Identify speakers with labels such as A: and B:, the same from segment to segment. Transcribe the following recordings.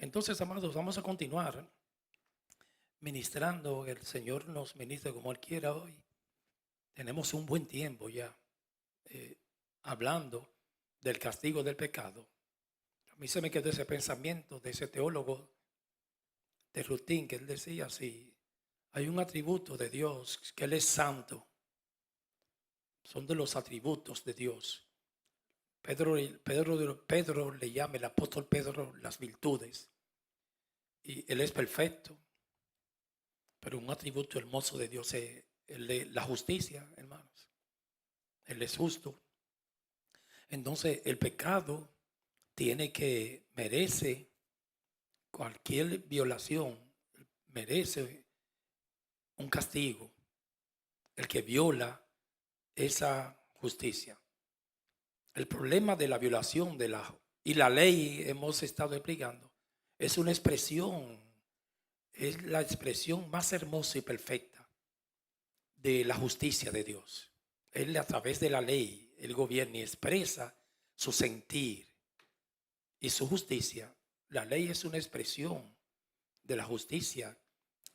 A: Entonces, amados, vamos a continuar ministrando. El Señor nos ministre como Él quiera hoy. Tenemos un buen tiempo ya eh, hablando del castigo del pecado. A mí se me quedó ese pensamiento de ese teólogo de Rutín, que él decía, si hay un atributo de Dios, que Él es santo, son de los atributos de Dios. Pedro le llama, el apóstol Pedro, las virtudes. Y Él es perfecto. Pero un atributo hermoso de Dios es la justicia, hermanos. Él es justo. Entonces, el pecado merece cualquier violación, merece un castigo. El que viola esa justicia. El problema de la violación y la ley, hemos estado explicando, es una expresión, es la expresión más hermosa y perfecta de la justicia de Dios. Él, a través de la ley, el gobierno y expresa su sentir y su justicia. La ley es una expresión de la justicia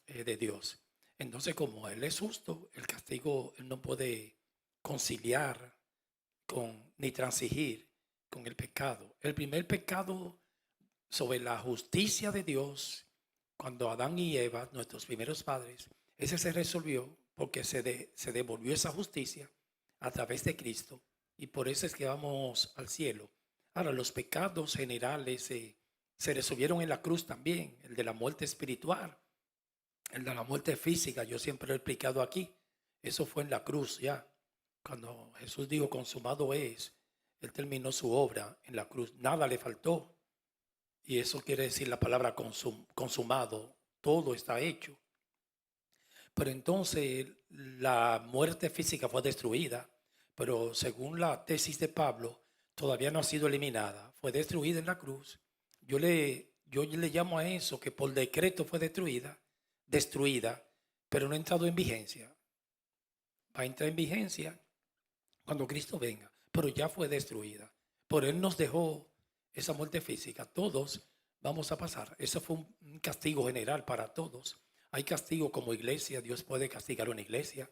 A: de Dios. Entonces, como Él es justo, el castigo Él no puede conciliar ni transigir con el pecado. El primer pecado sobre la justicia de Dios, cuando Adán y Eva, nuestros primeros padres, ese se resolvió porque se devolvió esa justicia a través de Cristo, y por eso es que vamos al cielo. Ahora, los pecados generales se resolvieron en la cruz también, el de la muerte espiritual, el de la muerte física. Yo siempre lo he explicado aquí. Eso fue en la cruz ya. Cuando Jesús dijo consumado es, Él terminó su obra en la cruz. Nada le faltó. Y eso quiere decir la palabra consumado. Todo está hecho. Pero entonces la muerte física fue destruida. Pero según la tesis de Pablo, todavía no ha sido eliminada. Fue destruida en la cruz. Yo le llamo a eso que por decreto fue destruida, pero no ha entrado en vigencia. Va a entrar en vigencia cuando Cristo venga, pero ya fue destruida. Por Él nos dejó esa muerte física. Todos vamos a pasar. Eso fue un castigo general para todos. Hay castigo como iglesia. Dios puede castigar a una iglesia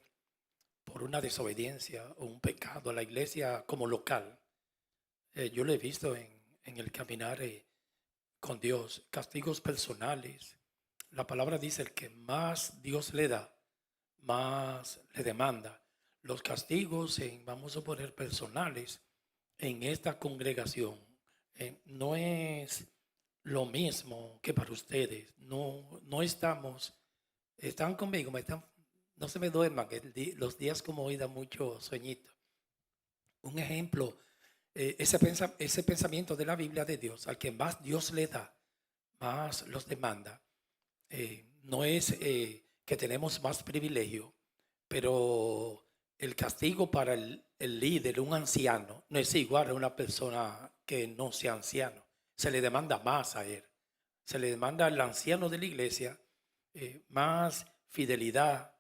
A: por una desobediencia o un pecado a la iglesia como local. Yo lo he visto en el caminar con Dios. Castigos personales. La palabra dice: el que más Dios le da, más le demanda. Los castigos, vamos a poner personales, en esta congregación, no es lo mismo que para ustedes. No están conmigo, no se me duerman, que los días como hoy dan mucho sueñito. Un ejemplo, ese pensamiento de la Biblia de Dios, al que más Dios le da, más los demanda. No es que tenemos más privilegio, pero el castigo para el líder, un anciano, no es igual a una persona que no sea anciano. Se le demanda más a él. Se le demanda al anciano de la iglesia más fidelidad,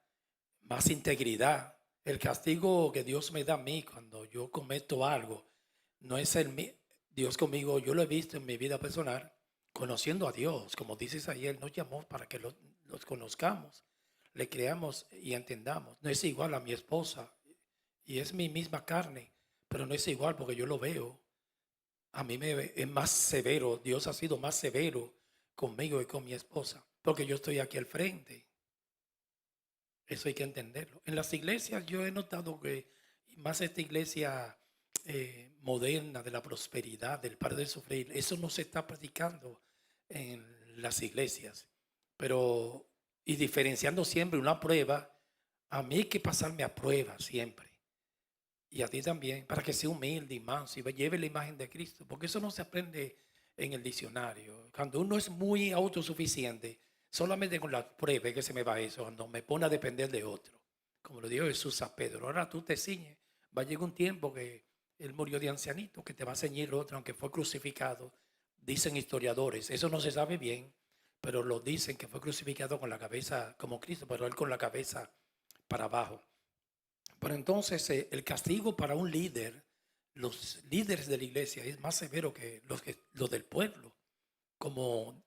A: más integridad. El castigo que Dios me da a mí cuando yo cometo algo, no es Dios conmigo. Yo lo he visto en mi vida personal, conociendo a Dios. Como dices ayer, Él nos llamó para que los conozcamos, le creamos y entendamos. No es igual a mi esposa, y es mi misma carne, pero no es igual porque yo lo veo. A mí es más severo. Dios ha sido más severo conmigo y con mi esposa, porque yo estoy aquí al frente. Eso hay que entenderlo. En las iglesias yo he notado que, y más esta iglesia moderna de la prosperidad, del par de sufrir, eso no se está practicando en las iglesias. Pero, y diferenciando siempre una prueba, a mí hay que pasarme a prueba siempre. Y a ti también, para que sea humilde y manso y lleve la imagen de Cristo, porque eso no se aprende en el diccionario. Cuando uno es muy autosuficiente, solamente con la prueba es que se me va eso, cuando me pone a depender de otro. Como lo dijo Jesús a Pedro: ahora tú te ciñes, va a llegar un tiempo que él murió de ancianito, que te va a ceñir otro, aunque fue crucificado. Dicen historiadores, eso no se sabe bien, pero lo dicen, que fue crucificado con la cabeza como Cristo, pero él con la cabeza para abajo. Pero entonces el castigo para un líder, los líderes de la iglesia, es más severo que los del pueblo. Como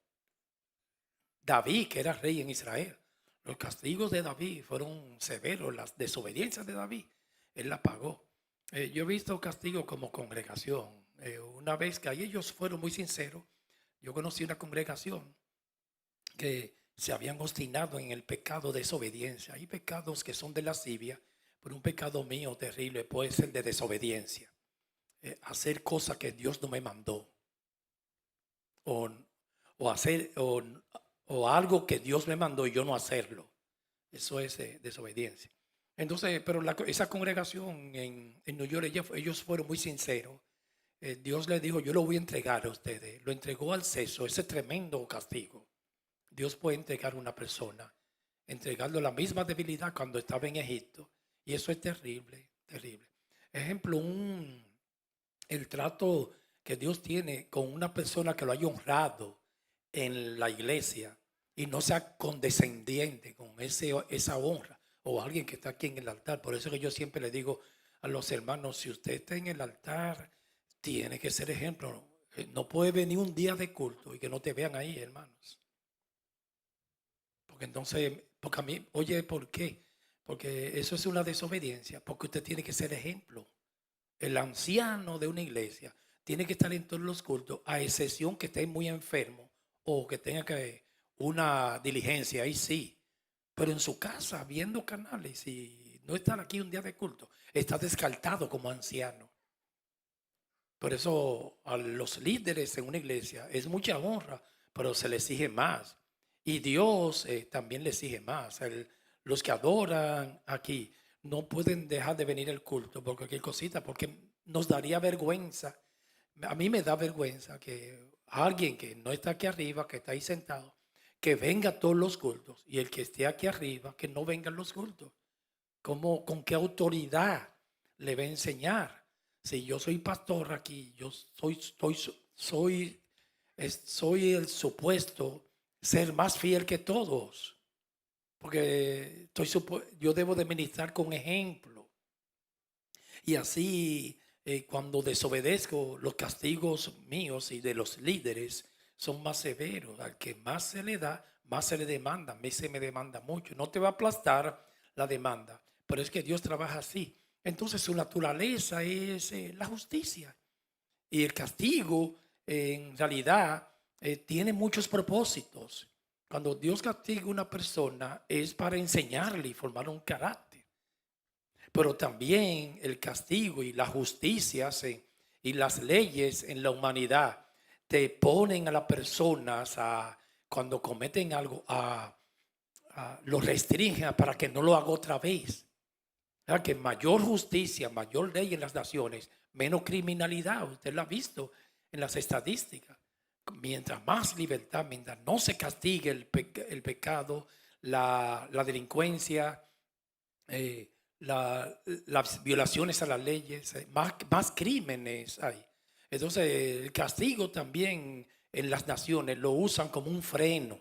A: David, que era rey en Israel. Los castigos de David fueron severos, las desobediencias de David, él la pagó. Yo he visto castigos como congregación. Una vez que ahí ellos fueron muy sinceros, yo conocí una congregación que se habían obstinado en el pecado de desobediencia. Hay pecados que son de lascivia, pero un pecado mío terrible puede ser de desobediencia. Hacer cosas que Dios no me mandó. O hacer o algo que Dios me mandó y yo no hacerlo. Eso es desobediencia. Entonces, pero esa congregación en New York, ellos fueron muy sinceros. Dios les dijo, yo lo voy a entregar a ustedes. Lo entregó al ceso, ese tremendo castigo. Dios puede entregar a una persona, entregarle la misma debilidad cuando estaba en Egipto. Y eso es terrible, terrible. Ejemplo, el trato que Dios tiene con una persona que lo haya honrado en la iglesia y no sea condescendiente con esa honra, o alguien que está aquí en el altar. Por eso que yo siempre le digo a los hermanos, si usted está en el altar, tiene que ser ejemplo. No puede venir un día de culto y que no te vean ahí, hermanos. Porque entonces, porque a mí, oye, ¿por qué? Porque eso es una desobediencia, porque usted tiene que ser ejemplo. El anciano de una iglesia tiene que estar en todos los cultos, a excepción que esté muy enfermo o que tenga una diligencia, ahí sí. Pero en su casa, viendo canales y no estar aquí un día de culto, está descartado como anciano. Por eso a los líderes en una iglesia es mucha honra, pero se les exige más. Y Dios también le exige más. Los que adoran aquí no pueden dejar de venir al culto por cualquier cosita, porque nos daría vergüenza. A mí me da vergüenza que alguien que no está aquí arriba, que está ahí sentado, que venga a todos los cultos, y el que esté aquí arriba, que no venga a los cultos. ¿Con qué autoridad le va a enseñar? Si yo soy pastor aquí, yo soy el supuesto ser más fiel que todos, porque yo debo de ministrar con ejemplo. Y así, cuando desobedezco, los castigos míos y de los líderes son más severos. Al que más se le da, más se le demanda. A mí se me demanda mucho. No te va a aplastar la demanda, pero es que Dios trabaja así. Entonces su naturaleza es la justicia. Y el castigo, en realidad, tiene muchos propósitos. Cuando Dios castiga a una persona es para enseñarle y formar un carácter. Pero también el castigo y la justicia y las leyes en la humanidad te ponen a las personas cuando cometen algo, lo restringen para que no lo haga otra vez. Que mayor justicia, mayor ley en las naciones, menos criminalidad. Usted lo ha visto en las estadísticas. Mientras más libertad, mientras no se castigue el pecado, la delincuencia, las violaciones a las leyes, más crímenes hay. Entonces el castigo también en las naciones lo usan como un freno.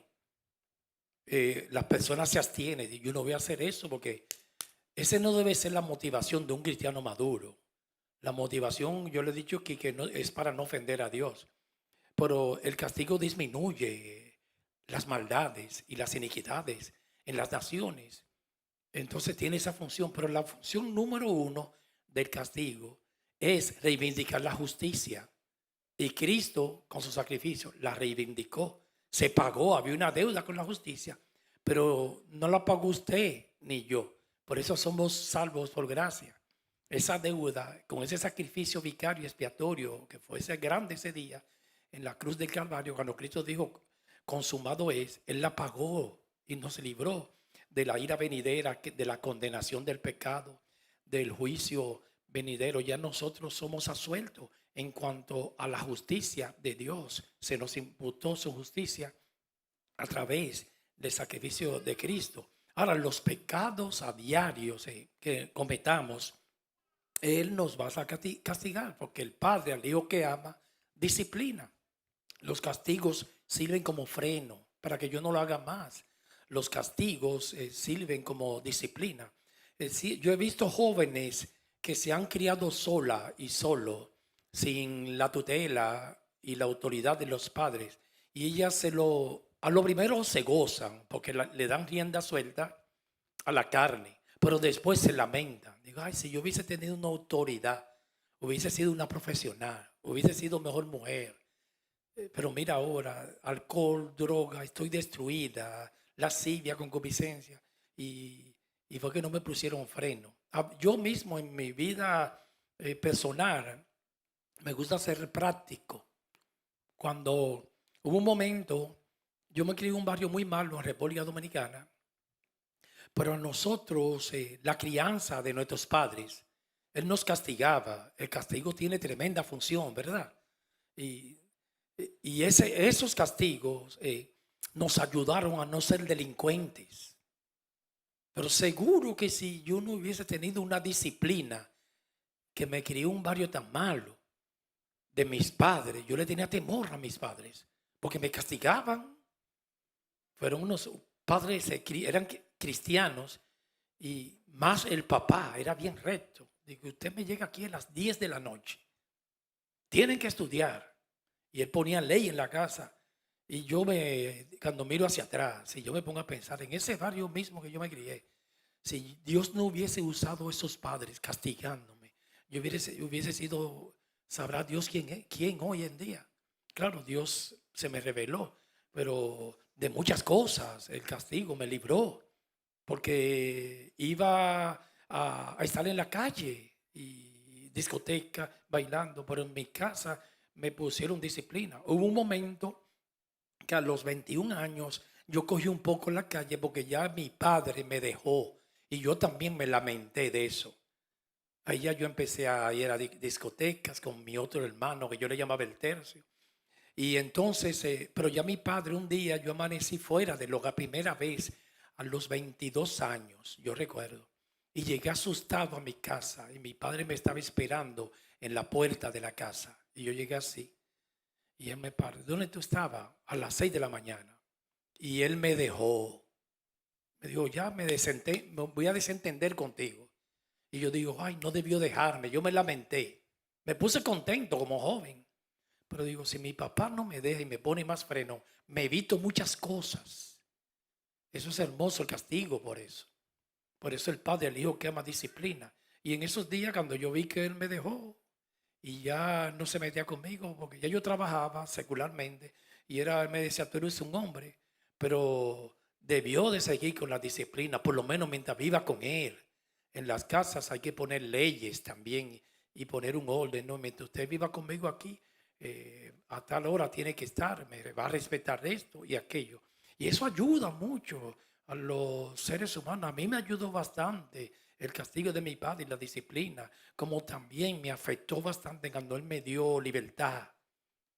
A: Las personas se abstienen y yo no voy a hacer eso porque ese no debe ser la motivación de un cristiano maduro. La motivación, yo le he dicho aquí que no, es para no ofender a Dios, pero el castigo disminuye las maldades y las iniquidades en las naciones. Entonces tiene esa función, pero la función número uno del castigo es reivindicar la justicia. Y Cristo, con su sacrificio, la reivindicó. Se pagó, había una deuda con la justicia, pero no la pagó usted ni yo. Por eso somos salvos por gracia. Esa deuda, con ese sacrificio vicario y expiatorio, que fue ese grande ese día, en la cruz del Calvario, cuando Cristo dijo, consumado es, Él la pagó y nos libró de la ira venidera, de la condenación del pecado, del juicio venidero. Ya nosotros somos absueltos en cuanto a la justicia de Dios. Se nos imputó su justicia a través del sacrificio de Cristo. Ahora, los pecados a diarios que cometamos, Él nos va a castigar, porque el Padre al Hijo que ama disciplina. Los castigos sirven como freno para que yo no lo haga más. Los castigos sirven como disciplina. Yo he visto jóvenes que se han criado sola y solo, sin la tutela y la autoridad de los padres, y ellas se lo a lo primero se gozan porque le dan rienda suelta a la carne, pero después se lamentan. Digo, ay, si yo hubiese tenido una autoridad, hubiese sido una profesional, hubiese sido mejor mujer. Pero mira ahora, alcohol, droga, estoy destruida, lascivia, concupiscencia. Y fue que no me pusieron freno. Yo mismo en mi vida personal me gusta ser práctico. Cuando hubo un momento, yo me crié en un barrio muy malo en República Dominicana, pero a nosotros, la crianza de nuestros padres, Él nos castigaba. El castigo tiene tremenda función, ¿verdad? Y, esos castigos nos ayudaron a no ser delincuentes. Pero seguro que si yo no hubiese tenido una disciplina que me crió un barrio tan malo de mis padres, yo le tenía temor a mis padres, porque me castigaban. Fueron unos padres, eran cristianos, y más el papá era bien recto. Digo, usted me llega aquí a las 10 de la noche, tienen que estudiar. Y él ponía ley en la casa. Y cuando miro hacia atrás, si yo me pongo a pensar en ese barrio mismo que yo me crié, si Dios no hubiese usado esos padres castigándome, yo hubiese sido, sabrá Dios quién hoy en día. Claro, Dios se me reveló, pero de muchas cosas el castigo me libró, porque iba a estar en la calle y discoteca, bailando, pero en mi casa me pusieron disciplina. Hubo un momento que a los 21 años yo cogí un poco la calle porque ya mi padre me dejó y yo también me lamenté de eso. Ahí ya yo empecé a ir a discotecas con mi otro hermano que yo le llamaba el tercio. Y entonces, pero ya mi padre un día yo amanecí fuera de la primera vez a los 22 años, yo recuerdo. Y llegué asustado a mi casa y mi padre me estaba esperando en la puerta de la casa. Y yo llegué así. Y él me paró. ¿Dónde tú estabas? A las 6 de la mañana. Y él me dejó. Me dijo, ya me voy a desentender contigo. Y yo digo, ay, no debió dejarme. Yo me lamenté. Me puse contento como joven. Pero digo, si mi papá no me deja y me pone más freno, me evito muchas cosas. Eso es hermoso, el castigo por eso. Por eso el padre al hijo que ama disciplina. Y en esos días cuando yo vi que él me dejó y ya no se metía conmigo, porque ya yo trabajaba secularmente y él me decía, tú eres un hombre, pero debió de seguir con la disciplina, por lo menos mientras viva con él. En las casas hay que poner leyes también y poner un orden, ¿no? Mientras usted viva conmigo aquí, a tal hora tiene que estar, me va a respetar esto y aquello. Y eso ayuda mucho a los seres humanos. A mí me ayudó bastante el castigo de mi padre y la disciplina, como también me afectó bastante cuando él me dio libertad,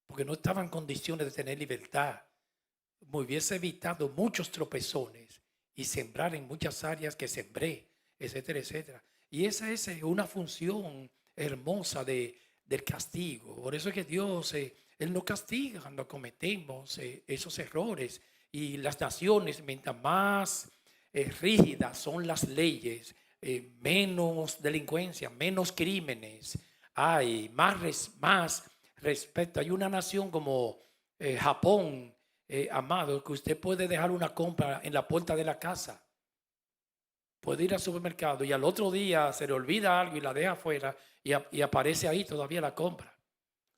A: porque no estaba en condiciones de tener libertad. Me hubiese evitado muchos tropezones y sembrar en muchas áreas que sembré, etcétera, etcétera. Y esa es una función hermosa del castigo. Por eso es que Dios, Él no castiga cuando cometemos esos errores. Y las naciones, mientras más rígidas son las leyes, menos delincuencia, menos crímenes hay, más respeto. Hay una nación como Japón, amado, que usted puede dejar una compra en la puerta de la casa. Puede ir al supermercado y al otro día se le olvida algo y la deja afuera y aparece ahí todavía la compra.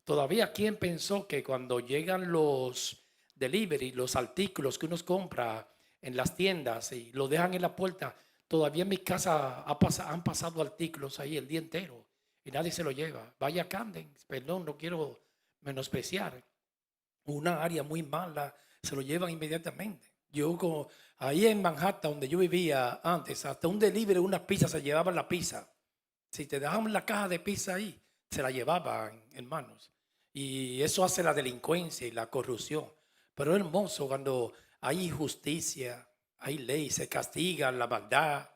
A: Todavía, ¿quién pensó que cuando llegan los delivery, los artículos que uno compra en las tiendas y lo dejan en la puerta, todavía en mi casa han pasado artículos ahí el día entero y nadie se lo lleva? Vaya Camden, perdón, no quiero menospreciar. Una área muy mala, se lo llevan inmediatamente. Ahí en Manhattan, donde yo vivía antes, hasta un delivery, una pizza, se llevaban la pizza. Si te dejaban la caja de pizza ahí, se la llevaban en manos. Y eso hace la delincuencia y la corrupción. Pero es hermoso cuando hay justicia, hay ley, se castiga la maldad,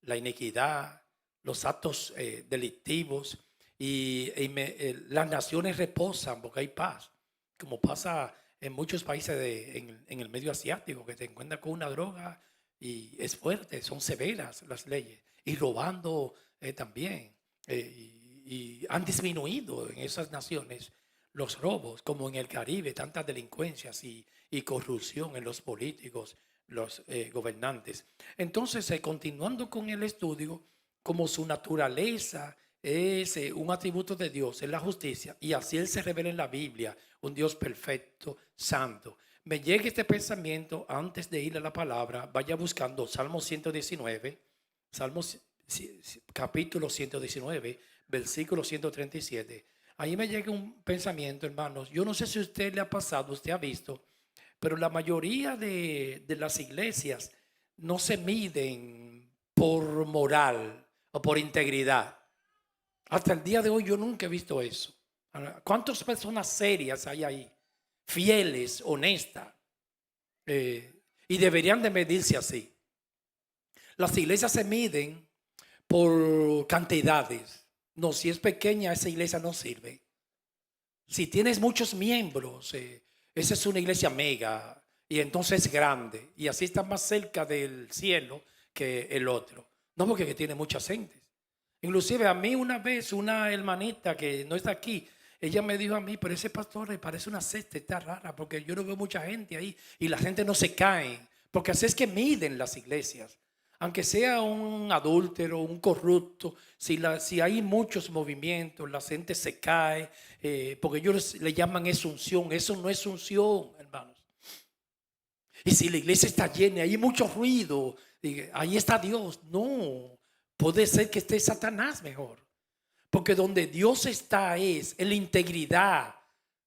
A: la iniquidad, los actos delictivos las naciones reposan porque hay paz, como pasa en muchos países en el medio asiático, que te encuentras con una droga y es fuerte, son severas las leyes, y robando también. Y han disminuido en esas naciones los robos, como en el Caribe, tantas delincuencias y corrupción en los políticos, los gobernantes. Entonces, continuando con el estudio, como su naturaleza es un atributo de Dios, es la justicia, y así Él se revela en la Biblia, un Dios perfecto, santo. Me llega este pensamiento antes de ir a la palabra, vaya buscando Salmo 119, Salmos capítulo 119, versículo 137. Ahí me llega un pensamiento, hermanos. Yo no sé si a usted le ha pasado, usted ha visto, pero la mayoría de las iglesias no se miden por moral o por integridad. Hasta el día de hoy yo nunca he visto eso. ¿Cuántas personas serias hay ahí? Fieles, honestas. Y deberían de medirse así. Las iglesias se miden por cantidades. No, si es pequeña, esa iglesia no sirve. Si tienes muchos miembros, esa es una iglesia mega y entonces es grande. Y así está más cerca del cielo que el otro. No porque tiene muchas gentes. Inclusive a mí una vez una hermanita que no está aquí, ella me dijo a mí, pero ese pastor le parece una secta, está rara, porque yo no veo mucha gente ahí y la gente no se cae. Porque así es que miden las iglesias. Aunque sea un adúltero, un corrupto, si hay muchos movimientos, la gente se cae, porque ellos le llaman eso unción. Eso no es unción, hermanos. Y si la iglesia está llena, hay mucho ruido, ahí está Dios. No, puede ser que esté Satanás mejor. Porque donde Dios está es en la integridad.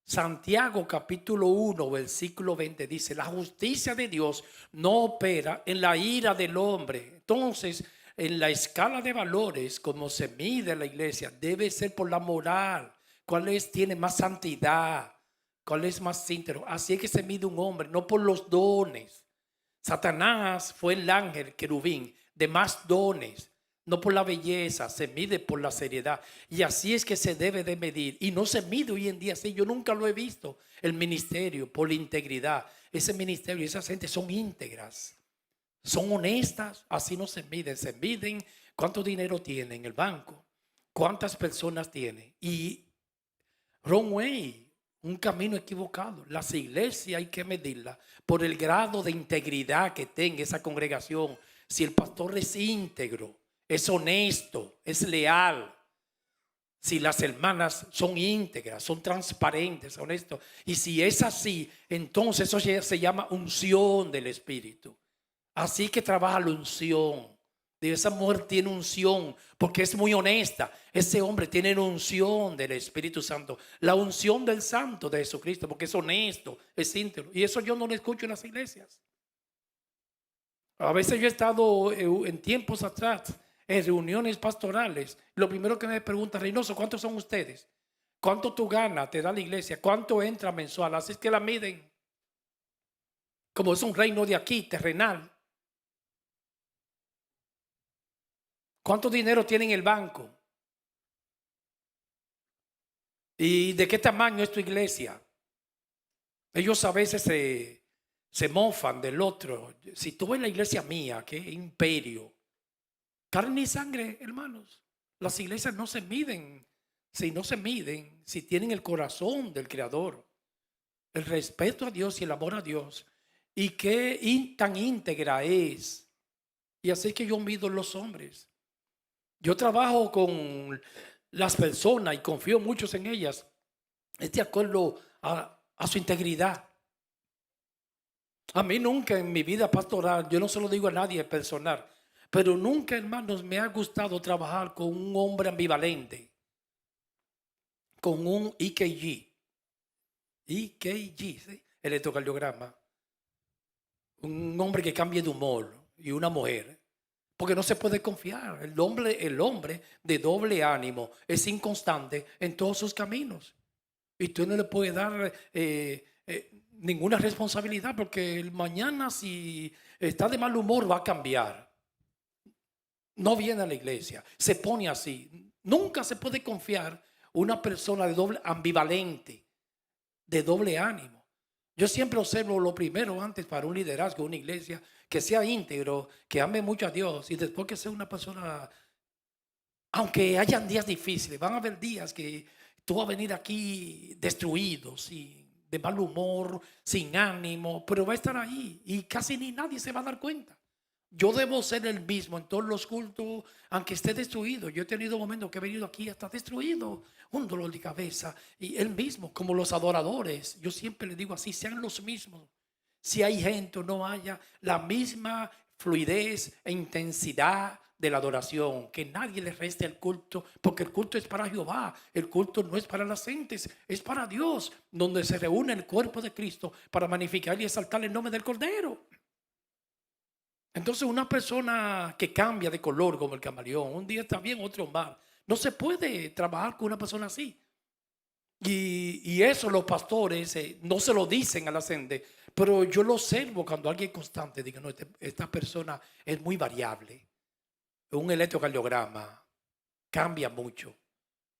A: Santiago capítulo 1 versículo 20 dice: la justicia de Dios no opera en la ira del hombre. Entonces, en la escala de valores, como se mide la iglesia, debe ser por la moral. ¿Cuál tiene más santidad? ¿Cuál es más íntegro? Así es que se mide un hombre, no por los dones. Satanás fue el ángel querubín de más dones. No por la belleza, se mide por la seriedad. Y así es que se debe de medir. Y no se mide hoy en día así. Yo nunca lo he visto. El ministerio por la integridad. Ese ministerio y esa gente son íntegras. Son honestas. Así no se miden. Se miden cuánto dinero tiene en el banco. Cuántas personas tiene. Y wrong way. Un camino equivocado. Las iglesias hay que medirlas por el grado de integridad que tenga esa congregación. Si el pastor es íntegro, es honesto, es leal. Si las hermanas son íntegras, son transparentes, honestos. Y si es así, entonces eso se llama unción del Espíritu. Así que trabaja la unción. Esa mujer tiene unción porque es muy honesta. Ese hombre tiene unción del Espíritu Santo. La unción del Santo de Jesucristo, porque es honesto, es íntegro. Y eso yo no lo escucho en las iglesias. A veces yo he estado en tiempos atrás en reuniones pastorales. Lo primero que me pregunta: Reynoso, ¿cuántos son ustedes? ¿Cuánto tú ganas? Te da la iglesia. ¿Cuánto entra mensual? Así es que la miden. Como es un reino de aquí, terrenal. ¿Cuánto dinero tiene en el banco? ¿Y de qué tamaño es tu iglesia? Ellos a veces se mofan del otro. Si tú ves la iglesia mía, qué imperio. Carne y sangre, hermanos. Las iglesias no se miden. Si no se miden, si tienen el corazón del Creador, el respeto a Dios y el amor a Dios, y qué tan íntegra es. Y así que yo mido los hombres. Yo trabajo con las personas y confío mucho en ellas. Es de acuerdo a su integridad. A mí nunca en mi vida pastoral, yo no se lo digo a nadie personal, pero nunca, hermanos, me ha gustado trabajar con un hombre ambivalente, con un EKG, ¿sí? Electrocardiograma, un hombre que cambie de humor y una mujer, porque no se puede confiar. El hombre de doble ánimo es inconstante en todos sus caminos y tú no le puedes dar ninguna responsabilidad, porque el mañana, si está de mal humor, va a cambiar. No viene a la iglesia, se pone así. Nunca se puede confiar una persona de doble ambivalente, de doble ánimo. Yo siempre observo lo primero antes para un liderazgo, una iglesia, que sea íntegro, que ame mucho a Dios, y después que sea una persona, aunque hayan días difíciles, van a haber días que tú vas a venir aquí destruido, de mal humor, sin ánimo, pero va a estar ahí y casi ni nadie se va a dar cuenta. Yo debo ser el mismo en todos los cultos, aunque esté destruido. Yo he tenido momentos que he venido aquí hasta destruido, un dolor de cabeza. Y el mismo, como los adoradores, yo siempre le digo así, sean los mismos. Si hay gente o no haya, la misma fluidez e intensidad de la adoración, que nadie le reste el culto, porque el culto es para Jehová, el culto no es para las gentes, es para Dios, donde se reúne el cuerpo de Cristo para magnificar y exaltar el nombre del Cordero. Entonces una persona que cambia de color como el camaleón, un día está bien, otro mal, no se puede trabajar con una persona así. Y eso los pastores no se lo dicen a la gente, pero yo lo observo cuando alguien es constante, digo, no, esta persona es muy variable. Un electrocardiograma cambia mucho.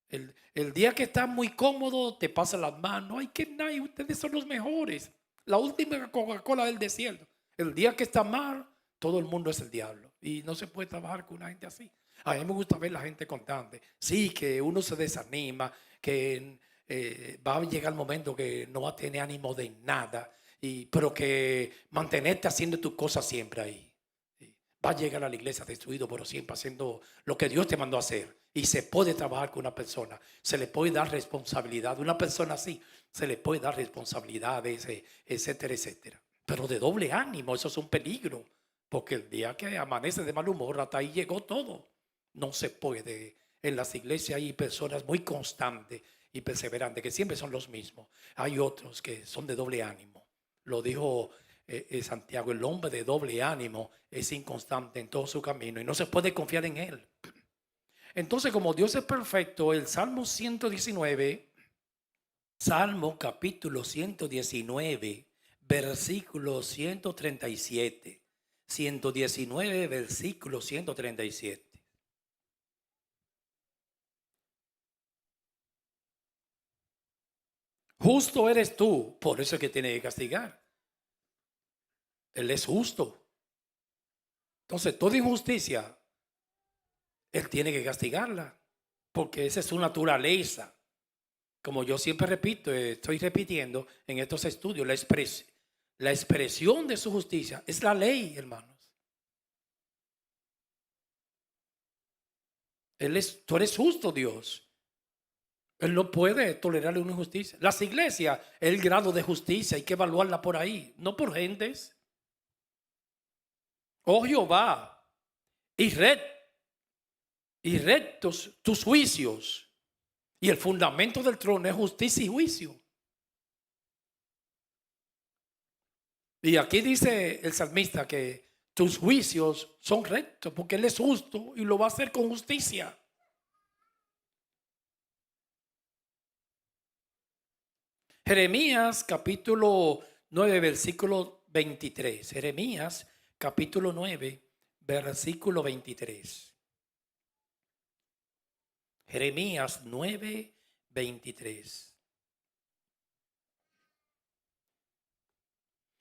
A: El día que está muy cómodo, te pasa las manos, ay, que nadie, ustedes son los mejores. La última Coca-Cola del desierto. El día que está mal, todo el mundo es el diablo. Y no se puede trabajar con una gente así. A mí me gusta ver la gente constante. Sí, que uno se desanima, que va a llegar el momento que no va a tener ánimo de nada, pero que mantenerte haciendo tus cosas siempre ahí. Va a llegar a la iglesia destruido, pero siempre haciendo lo que Dios te mandó a hacer. Y se puede trabajar con una persona, se le puede dar responsabilidad. Una persona así, se le puede dar responsabilidades, etcétera, etcétera. Pero de doble ánimo, eso es un peligro. Porque el día que amanece de mal humor, hasta ahí llegó todo. No se puede. En las iglesias hay personas muy constantes y perseverantes, que siempre son los mismos. Hay otros que son de doble ánimo. Lo dijo Santiago, el hombre de doble ánimo es inconstante en todo su camino y no se puede confiar en él. Entonces, como Dios es perfecto, el Salmo 119, Salmo capítulo 119, versículo 137. 119, versículo 137. Justo eres tú, por eso es que tiene que castigar. Él es justo. Entonces, toda injusticia, Él tiene que castigarla, porque esa es su naturaleza. Como yo siempre repito, estoy repitiendo en estos estudios, la expresión de su justicia es la ley, hermanos. Tú eres justo, Dios. Él no puede tolerarle una injusticia. Las iglesias, el grado de justicia hay que evaluarla por ahí, no por gentes. Oh Jehová, y rectos tus juicios. Y el fundamento del trono es justicia y juicio. Y aquí dice el salmista que tus juicios son rectos porque Él es justo y lo va a hacer con justicia. Jeremías capítulo 9, versículo 23. Jeremías capítulo 9, versículo 23. Jeremías 9, 23.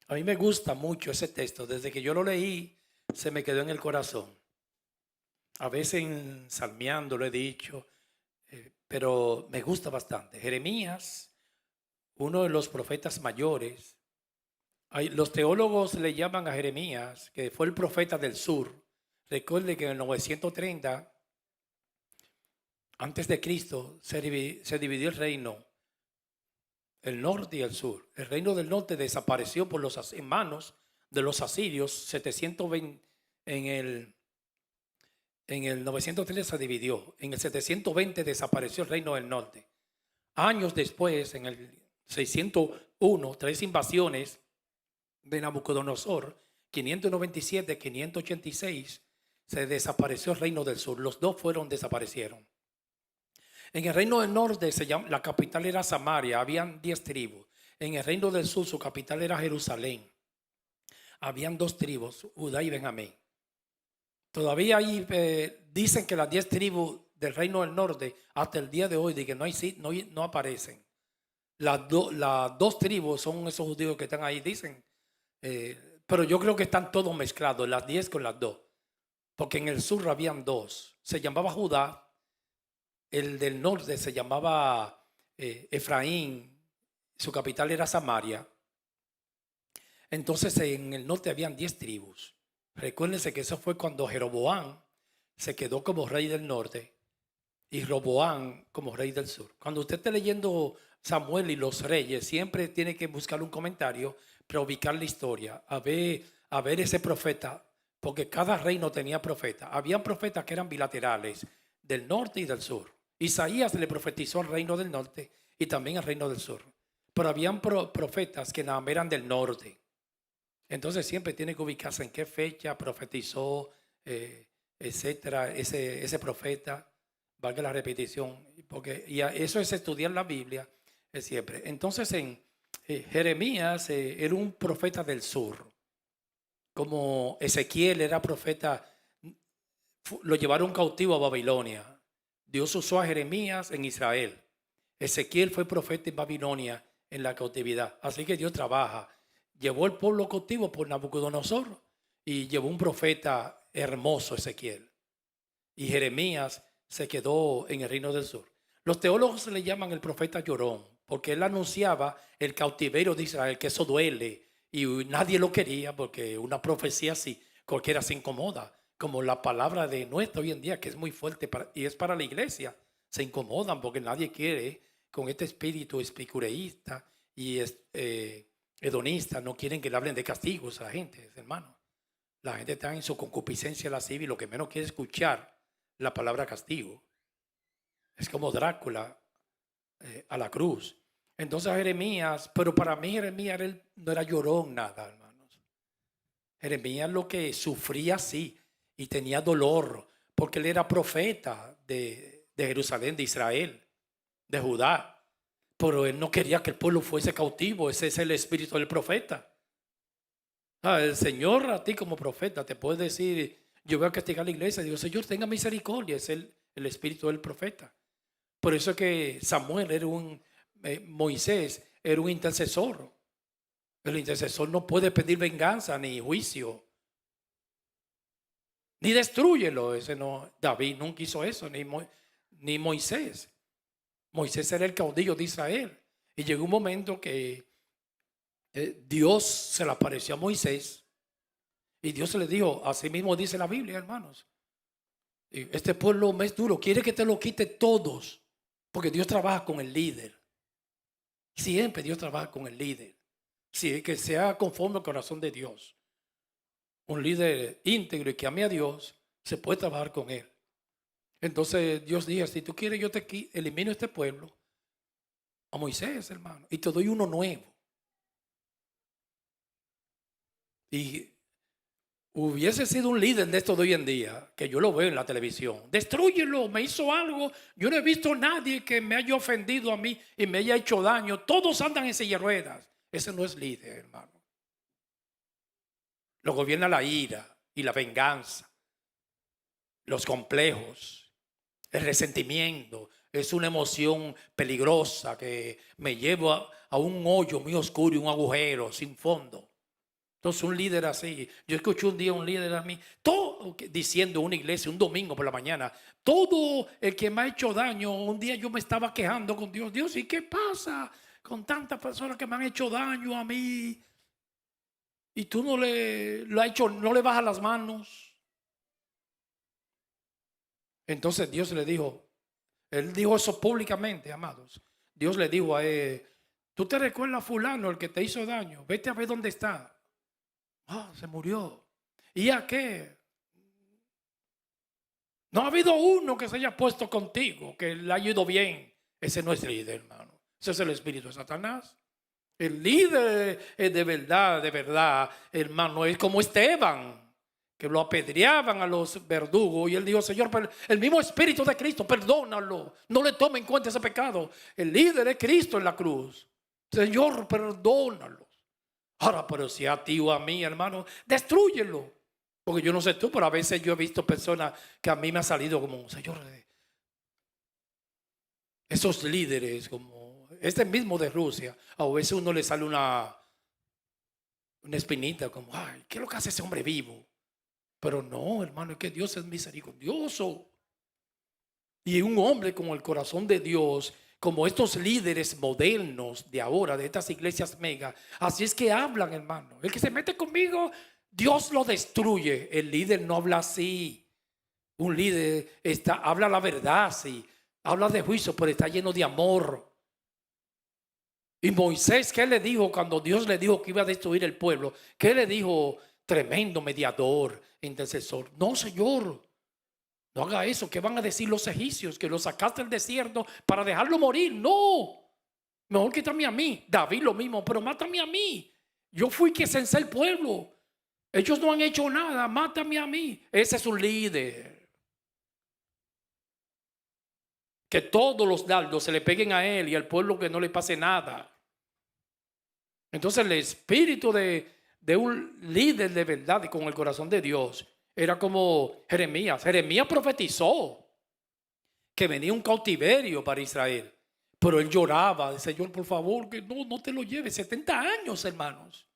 A: A mí me gusta mucho ese texto. Desde que yo lo leí, se me quedó en el corazón. A veces salmeando lo he dicho, pero me gusta bastante. Jeremías, uno de los profetas mayores. Los teólogos le llaman a Jeremías, que fue el profeta del sur. Recuerde que en el 930, antes de Cristo, se dividió el reino, el norte y el sur. El reino del norte desapareció en manos de los asirios. 720 en el 930 se dividió. En el 720 desapareció el reino del norte. Años después, en el 601, 3 invasiones de Nabucodonosor, 597, 586, se desapareció el reino del sur. Los dos desaparecieron. En el reino del norte la capital era Samaria, habían 10 tribus. En el reino del sur su capital era Jerusalén. Habían 2 tribus, Judá y Benjamín. Todavía ahí dicen que las 10 tribus del reino del norte hasta el día de hoy de que no aparecen. Las 2 tribus son esos judíos que están ahí, dicen. Pero yo creo que están todos mezclados, las 10 con las 2. Porque en el sur habían 2. Se llamaba Judá. El del norte se llamaba Efraín, su capital era Samaria. Entonces en el norte habían 10 tribus. Recuérdense que eso fue cuando Jeroboam se quedó como rey del norte y Roboam como rey del sur. Cuando usted esté leyendo Samuel y los reyes, siempre tiene que buscar un comentario para ubicar la historia, a ver ese profeta, porque cada reino tenía profeta. Habían profetas que eran bilaterales, del norte y del sur. Isaías le profetizó al reino del norte y también al reino del sur. Pero habían profetas que nada más eran del norte. Entonces siempre tiene que ubicarse en qué fecha profetizó, etcétera, ese profeta, valga la repetición, porque eso es estudiar la Biblia siempre. Entonces en Jeremías era un profeta del sur, como Ezequiel era profeta, lo llevaron cautivo a Babilonia. Dios usó a Jeremías en Israel. Ezequiel fue profeta en Babilonia en la cautividad. Así que Dios trabaja. Llevó el pueblo cautivo por Nabucodonosor y llevó un profeta hermoso, Ezequiel. Y Jeremías se quedó en el reino del sur. Los teólogos le llaman el profeta llorón, porque él anunciaba el cautiverio de Israel, que eso duele y nadie lo quería, porque una profecía así cualquiera se incomoda, como la palabra de nuestra hoy en día, que es muy fuerte y es para la iglesia. Se incomodan porque nadie quiere, con este espíritu epicureísta y hedonista, no quieren que le hablen de castigos a la gente, hermano. La gente está en su concupiscencia lasciva y lo que menos quiere escuchar la palabra castigo. Es como Drácula a la cruz. Entonces Jeremías, pero para mí Jeremías no era llorón nada, hermanos. Jeremías lo que sufría sí y tenía dolor, porque él era profeta de Jerusalén, de Israel, de Judá. Pero él no quería que el pueblo fuese cautivo. Ese es el espíritu del profeta. El Señor a ti como profeta te puede decir, yo voy a castigar a la iglesia. Digo, Señor, tenga misericordia. Es el espíritu del profeta. Por eso es que Samuel era Moisés era un intercesor. El intercesor no puede pedir venganza ni juicio. Ni destrúyelo. David nunca hizo eso, ni Moisés. Moisés era el caudillo de Israel. Y llegó un momento que Dios se le apareció a Moisés. Y Dios le dijo, así mismo dice la Biblia, hermanos. Este pueblo me es duro, quiere que te lo quite todos. Porque Dios trabaja con el líder. Siempre Dios trabaja con el líder. Sí, que sea conforme al corazón de Dios. Un líder íntegro y que ame a Dios, se puede trabajar con él. Entonces Dios dijo, si tú quieres yo te elimino este pueblo. A Moisés, hermano, y te doy uno nuevo. Y hubiese sido un líder de esto de hoy en día, que yo lo veo en la televisión. Destrúyelo, me hizo algo. Yo no he visto a nadie que me haya ofendido a mí y me haya hecho daño. Todos andan en silla de ruedas. Ese no es líder, hermano. Lo gobierna la ira y la venganza, los complejos, el resentimiento. Es una emoción peligrosa que me lleva a un hoyo muy oscuro y un agujero sin fondo. Entonces un líder así, yo escuché un día un líder a mí, todo diciendo en una iglesia, un domingo por la mañana, todo el que me ha hecho daño, un día yo me estaba quejando con Dios, Dios, ¿y qué pasa con tantas personas que me han hecho daño a mí? Y tú no le bajas las manos. Entonces Dios le dijo, él dijo eso públicamente, amados. Dios le dijo a él, ¿tú te recuerdas a fulano, el que te hizo daño? Vete a ver dónde está. Se murió. ¿Y a qué? No ha habido uno que se haya puesto contigo, que le haya ido bien. Ese no es líder, hermano. Ese es el espíritu de Satanás. El líder de verdad, hermano, es como Esteban, que lo apedreaban a los verdugos. Y él dijo, Señor, el mismo espíritu de Cristo, perdónalo. No le tome en cuenta ese pecado. El líder es Cristo en la cruz. Señor, perdónalo. Ahora, pero si a ti o a mí, hermano, destrúyelo. Porque yo no sé tú, pero a veces yo he visto personas que a mí me ha salido como, Señor, esos líderes, como este mismo de Rusia, a veces uno le sale una espinita, como, ay, ¿qué es lo que hace ese hombre vivo? Pero no, hermano, es que Dios es misericordioso. Y un hombre con el corazón de Dios, como estos líderes modernos de ahora, de estas iglesias mega. Así es que hablan, hermano. El que se mete conmigo, Dios lo destruye. El líder no habla así. Un líder habla la verdad, sí. Habla de juicio, pero está lleno de amor. Y Moisés, ¿qué le dijo cuando Dios le dijo que iba a destruir el pueblo? ¿Qué le dijo? Tremendo mediador, intercesor. No, Señor, no haga eso. ¿Qué van a decir los egipcios? Que lo sacaste del desierto para dejarlo morir. No, mejor quítame a mí. David lo mismo, pero mátame a mí. Yo fui quien censé el pueblo. Ellos no han hecho nada, mátame a mí. Ese es un líder. Que todos los dardos se le peguen a él y al pueblo que no le pase nada. Entonces el espíritu de un líder de verdad y con el corazón de Dios era como Jeremías. Jeremías profetizó que venía un cautiverio para Israel, pero él lloraba, Señor, por favor, que no te lo lleves. 70 años, hermanos.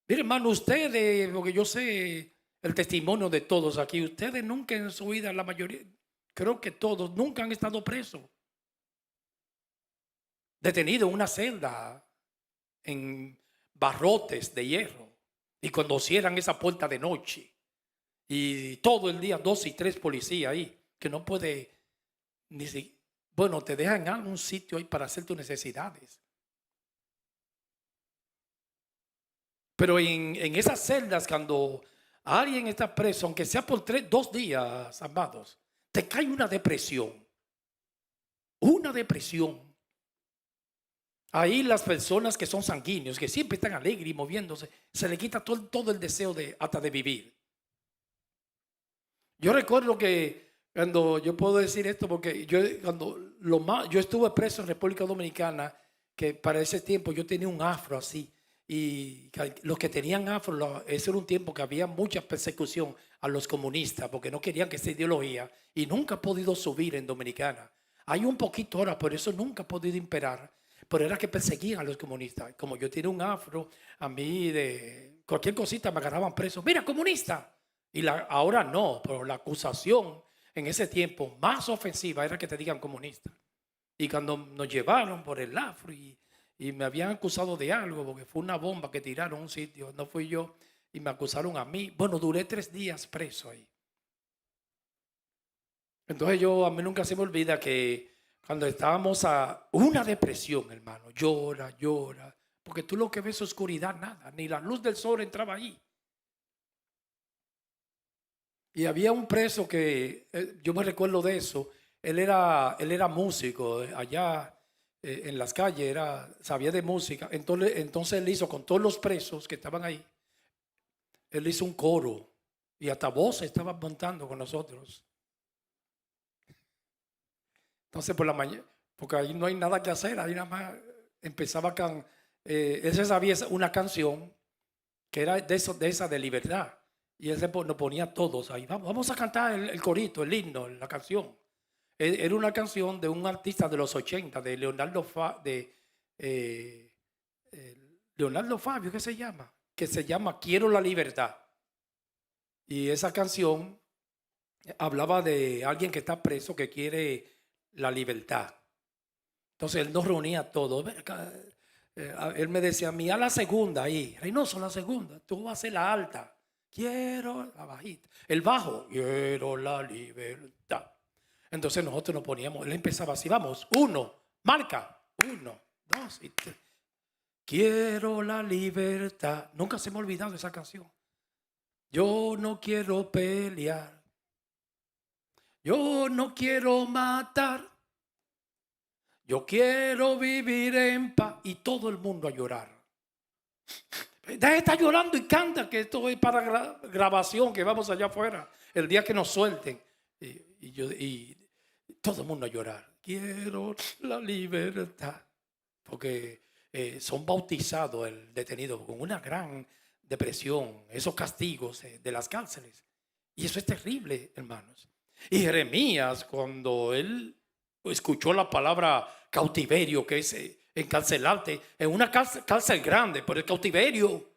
A: Mire, hermano, ustedes, porque yo sé el testimonio de todos aquí, ustedes nunca en su vida, la mayoría, creo que todos, nunca han estado presos, detenidos en una celda, en barrotes de hierro, y cuando cierran esa puerta de noche y todo el día 2 y 3 policías ahí que no puede ni si, bueno, te dejan en algún sitio ahí para hacer tus necesidades, pero en esas celdas cuando alguien está preso, aunque sea por 2 días, amados, te cae una depresión. Ahí las personas que son sanguíneos, que siempre están alegres y moviéndose, se le quita todo el deseo hasta de vivir. Yo recuerdo que cuando, yo puedo decir esto porque yo estuve preso en República Dominicana, que para ese tiempo yo tenía un afro así, y los que tenían afro, ese era un tiempo que había mucha persecución a los comunistas porque no querían que esa ideología, y nunca ha podido subir en Dominicana. Hay un poquito ahora, pero eso nunca ha podido imperar. Pero era que perseguían a los comunistas. Como yo tenía un afro, a mí de cualquier cosita me agarraban preso. Mira, comunista. Y ahora no, pero la acusación en ese tiempo más ofensiva era que te digan comunista. Y cuando nos llevaron por el afro y me habían acusado de algo, porque fue una bomba que tiraron a un sitio, no fui yo, y me acusaron a mí. Bueno, duré 3 días preso ahí. Entonces a mí nunca se me olvida que cuando estábamos a una depresión, hermano, llora, porque tú lo que ves es oscuridad, nada, ni la luz del sol entraba ahí. Y había un preso que, yo me recuerdo de eso, él era músico, allá en las calles, sabía de música, entonces él hizo con todos los presos que estaban ahí, él hizo un coro y hasta voces estaban montando con nosotros. Entonces por la mañana, porque ahí no hay nada que hacer, ahí nada más empezaba él se sabía una canción que era de esa de libertad, y él nos ponía a todos ahí, vamos a cantar el corito, el himno, la canción. Era una canción de un artista de los 80, de Leonardo Fabio, ¿qué se llama? Que se llama Quiero la Libertad. Y esa canción hablaba de alguien que está preso que quiere la libertad. Entonces él nos reunía a todos. Él me decía a mí, a la segunda ahí, Reynoso, la segunda, tú vas a hacer la alta. Quiero la bajita. El bajo, quiero la libertad. Entonces nosotros nos poníamos, él empezaba así, vamos, 1, marca, 1, 2 y 3. Quiero la libertad. Nunca se me ha olvidado esa canción. Yo no quiero pelear. Yo no quiero matar. Yo quiero vivir en paz. Y todo el mundo a llorar. Deja de estar llorando y canta, que esto es para grabación, que vamos allá afuera el día que nos suelten. Y todo el mundo a llorar. Quiero la libertad. Porque son bautizados el detenido con una gran depresión, esos castigos de las cárceles. Y eso es terrible, hermanos. Y Jeremías, cuando él escuchó la palabra cautiverio, que es encarcelarte en una cárcel grande, pero el cautiverio,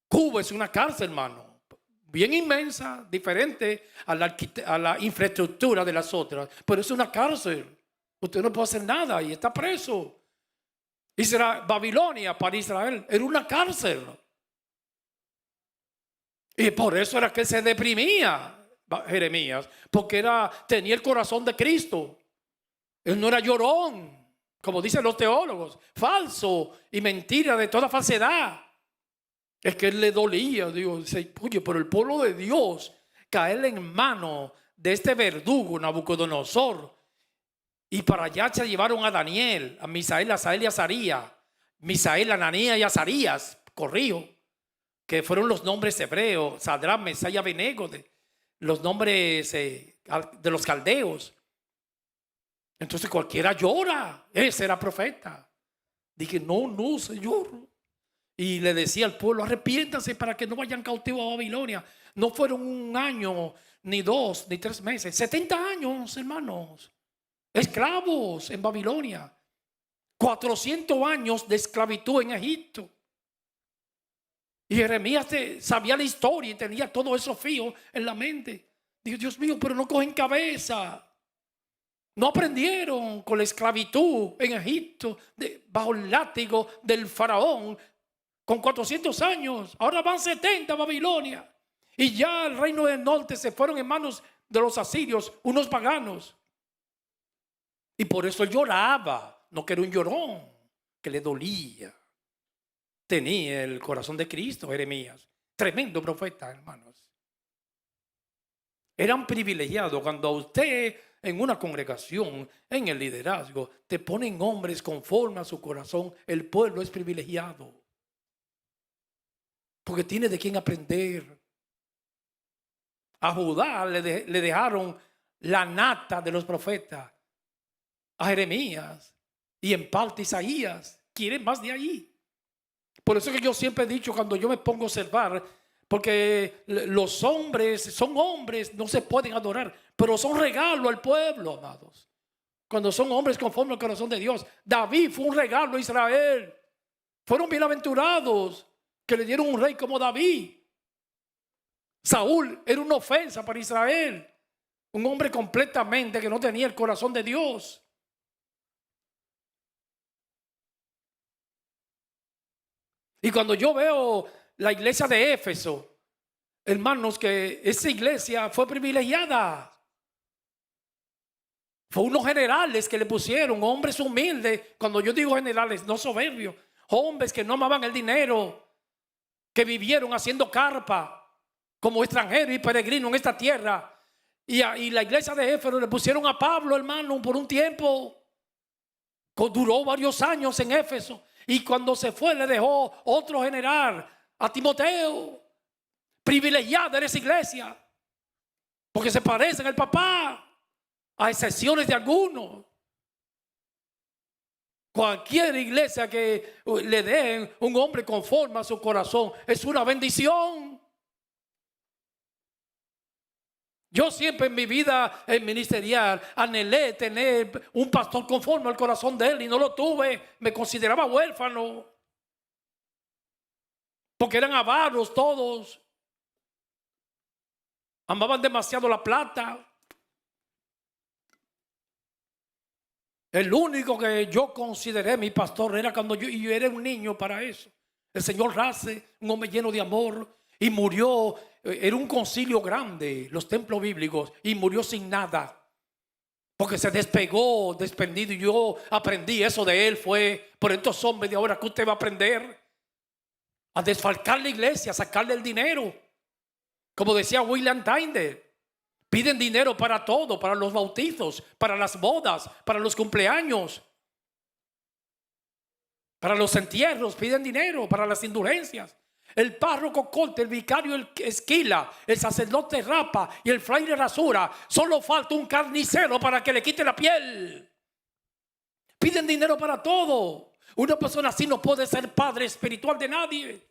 A: Cuba es una cárcel, hermano, bien inmensa, diferente a la infraestructura de las otras, pero es una cárcel. Usted no puede hacer nada y está preso. Babilonia para Israel era una cárcel. Y por eso era que se deprimía Jeremías, porque tenía el corazón de Cristo. Él no era llorón, como dicen los teólogos, falso y mentira de toda falsedad. Es que él le dolía, digo, oye, pero el pueblo de Dios caerle en manos de este verdugo Nabucodonosor. Y para allá se llevaron a Daniel, a Misael, Asael y Azarías. Misael, Ananías y Azarías, corrijo, que fueron los nombres hebreos, Sadrach, Mesach y Abednego, los nombres de los caldeos. Entonces cualquiera llora. Ese era profeta. Dije, no, Señor. Y le decía al pueblo, arrepiéntanse para que no vayan cautivos a Babilonia. No fueron 1 año, ni 2, ni 3 meses. 70 años, hermanos. Esclavos en Babilonia. 400 años de esclavitud en Egipto. Y Jeremías sabía la historia y tenía todo eso fijo en la mente. Dijo, Dios mío, pero no cogen cabeza. No aprendieron con la esclavitud en Egipto, bajo el látigo del faraón, con 400 años. Ahora van 70 a Babilonia. Y ya el reino del norte se fueron en manos de los asirios, unos paganos. Y por eso él lloraba, no que era un llorón, que le dolía. Tenía el corazón de Cristo, Jeremías. Tremendo profeta, hermanos. Eran privilegiados cuando a usted en una congregación, en el liderazgo, te ponen hombres conforme a su corazón. El pueblo es privilegiado. Porque tiene de quién aprender. A Judá le dejaron la nata de los profetas. A Jeremías y en parte Isaías. Quieren más de ahí. Por eso es que yo siempre he dicho, cuando yo me pongo a observar, porque los hombres son hombres, no se pueden adorar, pero son regalo al pueblo, amados. Cuando son hombres conforme al corazón de Dios. David fue un regalo a Israel. Fueron bienaventurados que le dieron un rey como David. Saúl era una ofensa para Israel. Un hombre completamente que no tenía el corazón de Dios. Y cuando yo veo la iglesia de Éfeso, hermanos, que esa iglesia fue privilegiada. Fue unos generales que le pusieron, hombres humildes. Cuando yo digo generales, no soberbios, hombres que no amaban el dinero, que vivieron haciendo carpa como extranjeros y peregrinos en esta tierra. Y la iglesia de Éfeso le pusieron a Pablo, hermano, por un tiempo. Duró varios años en Éfeso. Y cuando se fue le dejó otro general, a Timoteo. Privilegiada en esa iglesia, porque se parecen al papá, a excepciones de algunos. Cualquier iglesia que le den un hombre conforme a su corazón es una bendición. Yo siempre en mi vida ministerial anhelé tener un pastor conforme al corazón de él y no lo tuve. Me consideraba huérfano porque eran avaros todos. Amaban demasiado la plata. El único que yo consideré mi pastor era cuando yo era un niño para eso. El señor Race, un hombre lleno de amor, y murió. Era un concilio grande, los templos bíblicos, y murió sin nada. Porque se despegó, desprendido, y yo aprendí eso de él. Fue por estos hombres de ahora que usted va a aprender a desfalcar la iglesia, a sacarle el dinero. Como decía William Tyndale, piden dinero para todo, para los bautizos, para las bodas, para los cumpleaños, para los entierros, piden dinero, para las indulgencias. El párroco corta, el vicario esquila, el sacerdote rapa y el fraile rasura. Solo falta un carnicero para que le quite la piel. Piden dinero para todo. Una persona así no puede ser padre espiritual de nadie.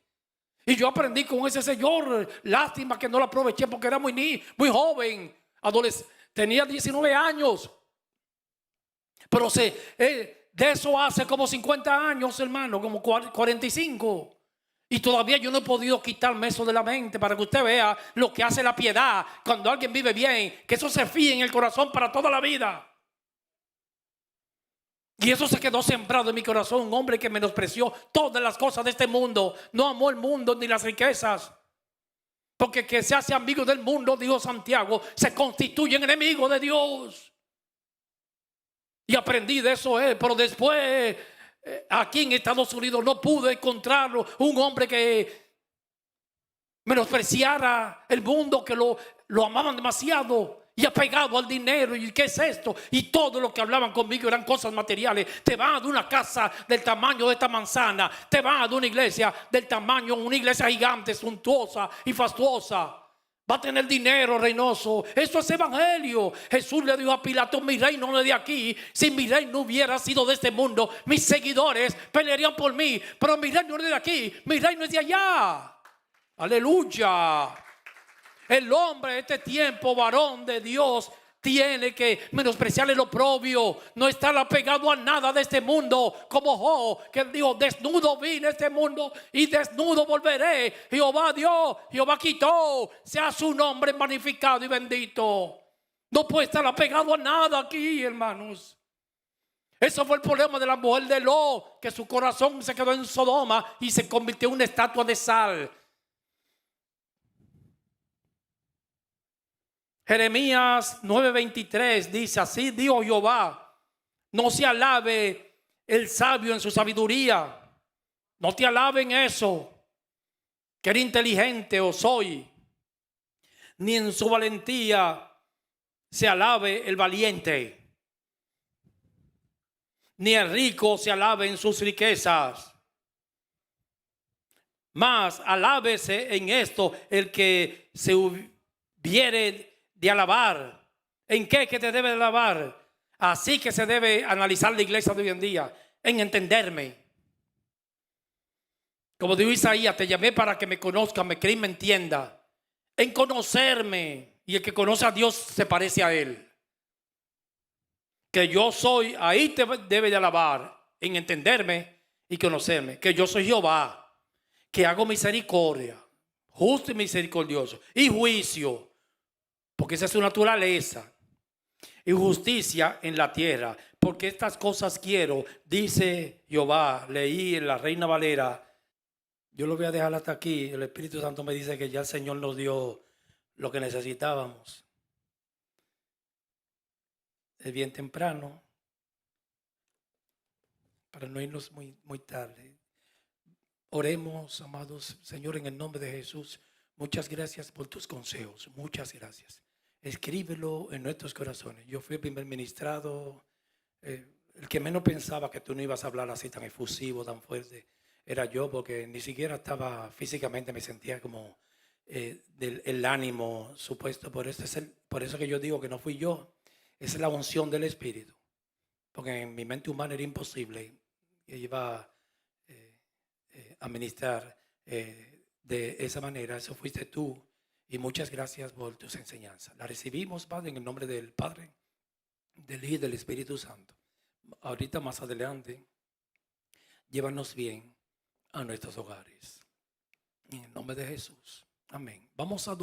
A: Y yo aprendí con ese señor. Lástima que no lo aproveché porque era muy joven. Tenía 19 años. Pero de eso hace como 50 años, hermano, como 45. Y todavía yo no he podido quitarme eso de la mente para que usted vea lo que hace la piedad cuando alguien vive bien. Que eso se fíe en el corazón para toda la vida. Y eso se quedó sembrado en mi corazón. Un hombre que menospreció todas las cosas de este mundo. No amó el mundo ni las riquezas. Porque que se hace amigo del mundo, dijo Santiago, se constituye en enemigo de Dios. Y aprendí de eso, pero después aquí en Estados Unidos no pude encontrarlo. Un hombre que menospreciara el mundo, que lo amaban demasiado y apegado al dinero. ¿Y qué es esto? Y todo lo que hablaban conmigo eran cosas materiales. Te van a dar una casa del tamaño de esta manzana, te van a dar una iglesia del tamaño, una iglesia gigante, suntuosa y fastuosa. Va a tener dinero, reinoso. Eso es evangelio. Jesús le dijo a Pilato: mi reino no es de aquí. Si mi reino hubiera sido de este mundo, mis seguidores pelearían por mí. Pero mi reino no es de aquí, mi reino es de allá. Aleluya. El hombre de este tiempo, varón de Dios, tiene que menospreciar el oprobio, no estar apegado a nada de este mundo, como Job, que dijo: desnudo vine a este mundo y desnudo volveré. Jehová dio, Jehová quitó, sea su nombre magnificado y bendito. No puede estar apegado a nada aquí, hermanos. Eso fue el problema de la mujer de Lot, que su corazón se quedó en Sodoma y se convirtió en una estatua de sal. Jeremías 9:23 dice: así dijo Jehová, no se alabe el sabio en su sabiduría, no te alabe en eso, que eres inteligente o soy, ni en su valentía se alabe el valiente, ni el rico se alabe en sus riquezas, mas alábese en esto el que se hubiere de alabar. ¿En qué que te debe de alabar? Así que se debe analizar la iglesia de hoy en día, en entenderme. Como dijo Isaías: te llamé para que me conozca, me cree y me entienda. En conocerme. Y el que conoce a Dios se parece a Él. Que yo soy, ahí te debe de alabar, en entenderme y conocerme. Que yo soy Jehová, que hago misericordia, justo y misericordioso, y juicio, porque esa es su naturaleza, y justicia en la tierra, porque estas cosas quiero, dice Jehová. Leí en la Reina Valera. Yo lo voy a dejar hasta aquí. El Espíritu Santo me dice que ya el Señor nos dio lo que necesitábamos. Es bien temprano, para no irnos muy tarde. Oremos, amados. Señor, en el nombre de Jesús, muchas gracias por tus consejos. Muchas gracias. Escríbelo en nuestros corazones. Yo fui el primer ministrado, el que menos pensaba que tú no ibas a hablar así tan efusivo, tan fuerte, era yo, porque ni siquiera estaba físicamente, me sentía como el ánimo supuesto. Por eso que yo digo que no fui yo, esa es la unción del Espíritu, porque en mi mente humana era imposible que iba a ministrar de esa manera. Eso fuiste tú. Y muchas gracias por tus enseñanzas. La recibimos, Padre, en el nombre del Padre, del Hijo y del Espíritu Santo. Ahorita más adelante, llévanos bien a nuestros hogares. En el nombre de Jesús. Amén. Vamos a